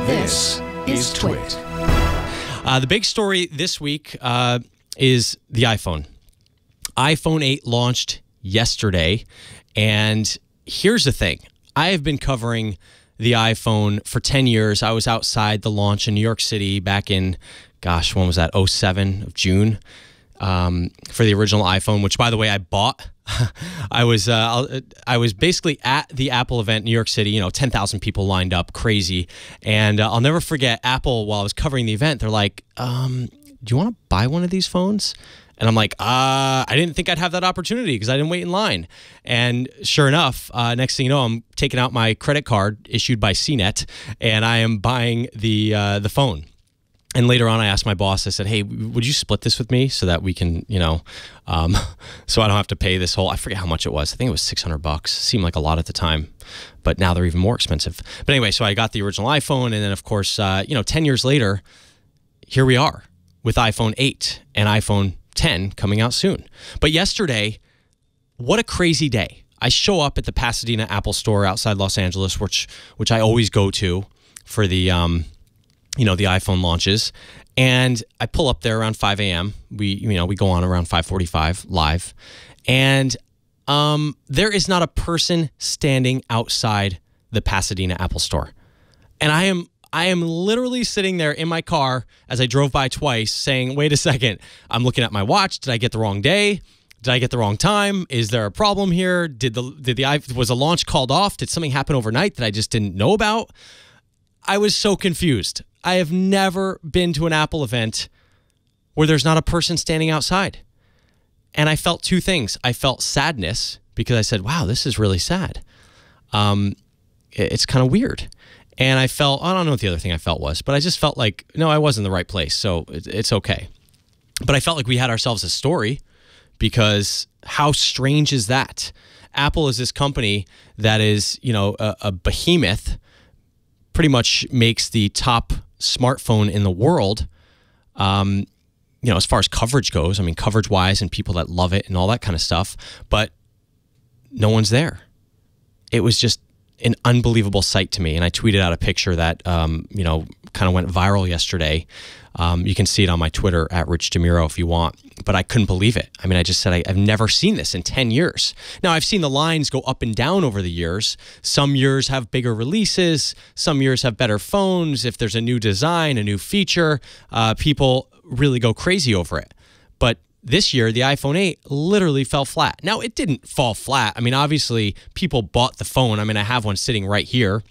This is TWiT. The big story this week is the iPhone. iPhone 8 launched yesterday, and here's the thing. I have been covering the iPhone for 10 years. I was outside the launch in New York City back in, gosh, when was that? 07 of June for the original iPhone, which, by the way, I bought. I was basically at the Apple event in New York City, 10,000 people lined up, crazy. And I'll never forget Apple, while I was covering the event, they're like, do you want to buy one of these phones? And I'm like, I didn't think I'd have that opportunity because I didn't wait in line. And sure enough, next thing you know, I'm taking out my credit card issued by CNET, and I am buying the phone. And later on, I asked my boss, I said, hey, would you split this with me so that we can, so I don't have to pay this whole, I forget how much it was. I think it was $600. Seemed like a lot at the time, but now they're even more expensive. But anyway, so I got the original iPhone. And then, of course, 10 years later, here we are with iPhone 8 and iPhone 10 coming out soon. But yesterday, what a crazy day. I show up at the Pasadena Apple store outside Los Angeles, which I always go to for the the iPhone launches, and I pull up there around 5 a.m. We go on around 5:45 live, and there is not a person standing outside the Pasadena Apple store, and I am literally sitting there in my car as I drove by twice, saying, "Wait a second, I'm looking at my watch. Did I get the wrong day? Did I get the wrong time? Is there a problem here? Was the launch called off? Did something happen overnight that I just didn't know about?" I was so confused. I have never been to an Apple event where there's not a person standing outside. And I felt two things. I felt sadness because I said, wow, this is really sad. It's kind of weird. And I don't know what the other thing I felt was, but I just felt like, no, I was in the right place, so it's okay. But I felt like we had ourselves a story, because how strange is that? Apple is this company that is, a behemoth, pretty much makes the top smartphone in the world, as far as coverage goes. I mean, coverage-wise and people that love it and all that kind of stuff, but no one's there. It was just an unbelievable sight to me, and I tweeted out a picture that, kind of went viral yesterday. You can see it on my Twitter at DeMuro if you want, but I couldn't believe it. I mean, I just said I've never seen this in 10 years. Now, I've seen the lines go up and down over the years. Some years have bigger releases. Some years have better phones. If there's a new design, a new feature, people really go crazy over it. But this year, the iPhone 8 literally fell flat. Now, it didn't fall flat. I mean, obviously, people bought the phone. I mean, I have one sitting right here.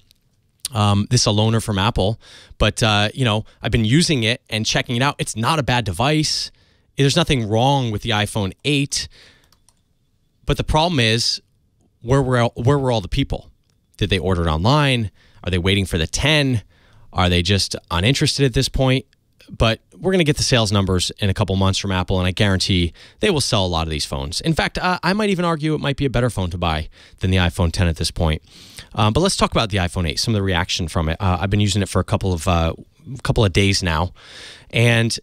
This a loaner from Apple, but I've been using it and checking it out. It's not a bad device. There's nothing wrong with the iPhone 8, but the problem is, where were all the people? Did they order it online? Are they waiting for the 10? Are they just uninterested at this point? But we're going to get the sales numbers in a couple months from Apple, and I guarantee they will sell a lot of these phones. In fact, I might even argue it might be a better phone to buy than the iPhone 10 at this point. But let's talk about the iPhone 8, some of the reaction from it. I've been using it for a couple of days now, and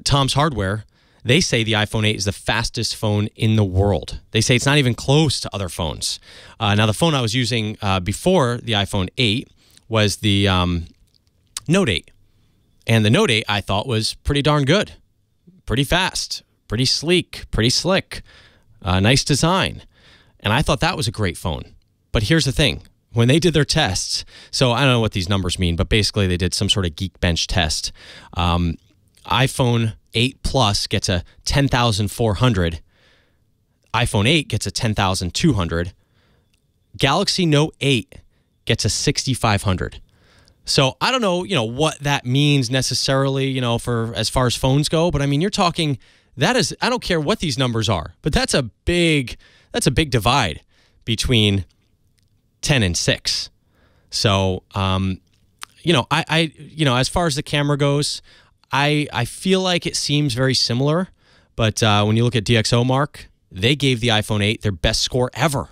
Tom's Hardware, they say the iPhone 8 is the fastest phone in the world. They say it's not even close to other phones. Now, the phone I was using before the iPhone 8 was the Note 8. And the Note 8, I thought, was pretty darn good, pretty fast, pretty sleek, pretty slick, nice design. And I thought that was a great phone. But here's the thing. When they did their tests, so I don't know what these numbers mean, but basically they did some sort of Geekbench test. iPhone 8 Plus gets a 10,400. iPhone 8 gets a 10,200. Galaxy Note 8 gets a 6,500. So I don't know, what that means necessarily, for as far as phones go. But I mean, you're talking, that is, I don't care what these numbers are, but that's a big divide between 10 and 6. So, as far as the camera goes, I feel like it seems very similar. But when you look at DxOMark, they gave the iPhone 8 their best score ever,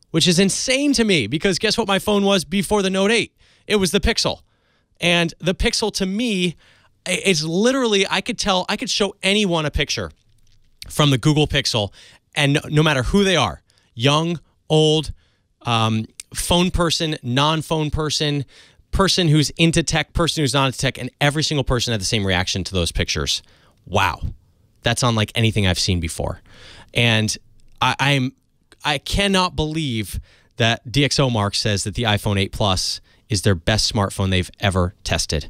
which is insane to me, because guess what my phone was before the Note 8? It was the Pixel. And the Pixel, to me, it's literally, I could show anyone a picture from the Google Pixel, and no matter who they are, young, old, phone person, non-phone person, person who's into tech, person who's not into tech, and every single person had the same reaction to those pictures. Wow. That's unlike anything I've seen before. And I cannot believe that DxO Mark says that the iPhone 8 Plus is their best smartphone they've ever tested.